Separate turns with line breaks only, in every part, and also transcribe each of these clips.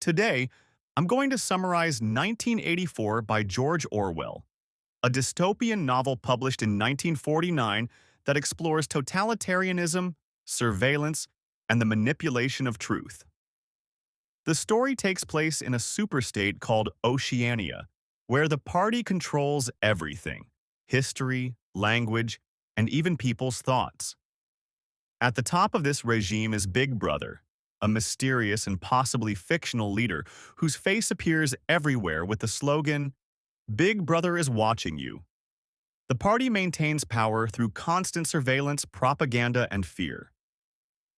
Today, I'm going to summarize 1984 by George Orwell, a dystopian novel published in 1949 that explores totalitarianism, surveillance, and the manipulation of truth. The story takes place in a superstate called Oceania, where the party controls everything: history, language, and even people's thoughts. At the top of this regime is Big Brother, a mysterious and possibly fictional leader whose face appears everywhere with the slogan, "Big Brother is watching you." The party maintains power through constant surveillance, propaganda, and fear.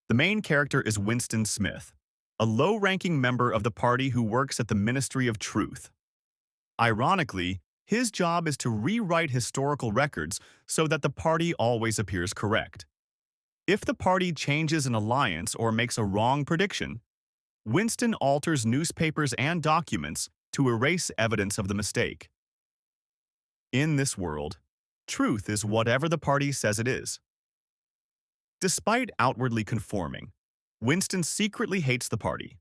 The main character is Winston Smith, a low-ranking member of the party who works at the Ministry of Truth. Ironically, his job is to rewrite historical records so that the party always appears correct. If the party changes an alliance or makes a wrong prediction, Winston alters newspapers and documents to erase evidence of the mistake. In this world, truth is whatever the party says it is. Despite outwardly conforming, Winston secretly hates the party.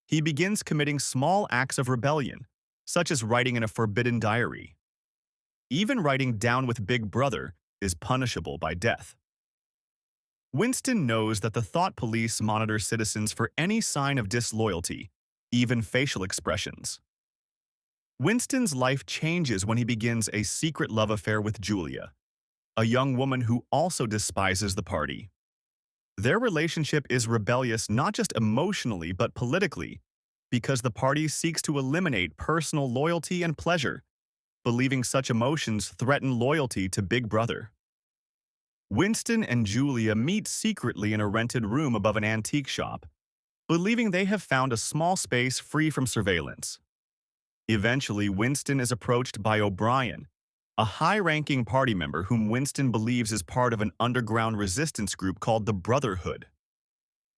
He begins committing small acts of rebellion, such as writing in a forbidden diary. Even writing down with Big Brother is punishable by death. Winston knows that the thought police monitor citizens for any sign of disloyalty, even facial expressions. Winston's life changes when he begins a secret love affair with Julia, a young woman who also despises the party. Their relationship is rebellious not just emotionally but politically, because the party seeks to eliminate personal loyalty and pleasure, believing such emotions threaten loyalty to Big Brother. Winston and Julia meet secretly in a rented room above an antique shop, believing they have found a small space free from surveillance. Eventually, Winston is approached by O'Brien, a high-ranking party member whom Winston believes is part of an underground resistance group called the Brotherhood.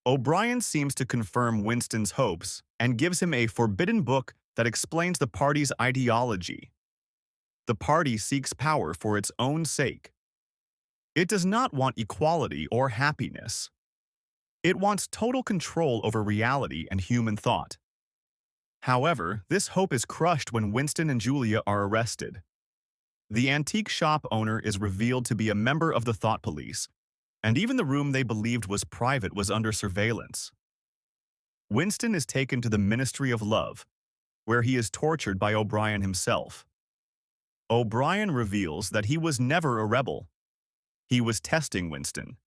O'Brien seems to confirm Winston's hopes and gives him a forbidden book that explains the party's ideology. The party seeks power for its own sake. It does not want equality or happiness. It wants total control over reality and human thought. However, this hope is crushed when Winston and Julia are arrested. The antique shop owner is revealed to be a member of the thought police, and even the room they believed was private was under surveillance. Winston is taken to the Ministry of Love, where he is tortured by O'Brien himself. O'Brien reveals that he was never a rebel. He was testing Winston.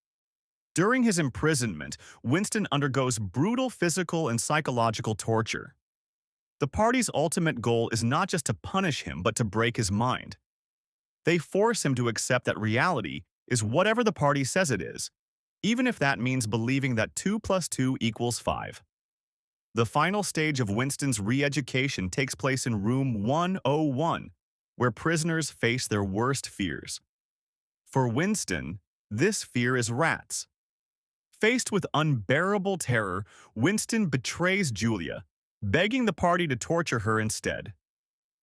During his imprisonment, Winston undergoes brutal physical and psychological torture. The party's ultimate goal is not just to punish him, but to break his mind. They force him to accept that reality is whatever the party says it is, even if that means believing that 2 plus 2 equals 5. The final stage of Winston's re-education takes place in room 101, where prisoners face their worst fears. For Winston, this fear is rats. Faced with unbearable terror, Winston betrays Julia, begging the party to torture her instead.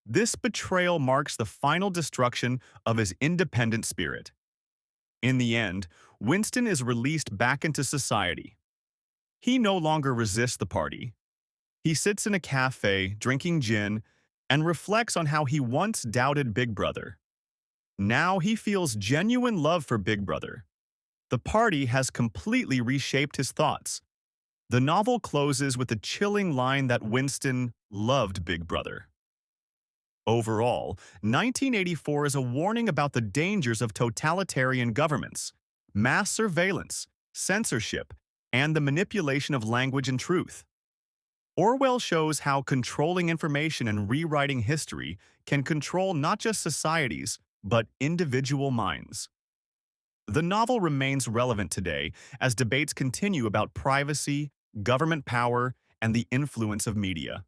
This betrayal marks the final destruction of his independent spirit. In the end, Winston is released back into society. He no longer resists the party. He sits in a cafe, drinking gin, and reflects on how he once doubted Big Brother. Now he feels genuine love for Big Brother. The party has completely reshaped his thoughts. The novel closes with the chilling line that Winston loved Big Brother. Overall, 1984 is a warning about the dangers of totalitarian governments, mass surveillance, censorship, and the manipulation of language and truth. Orwell shows how controlling information and rewriting history can control not just societies, but individual minds. The novel remains relevant today as debates continue about privacy, government power, and the influence of media.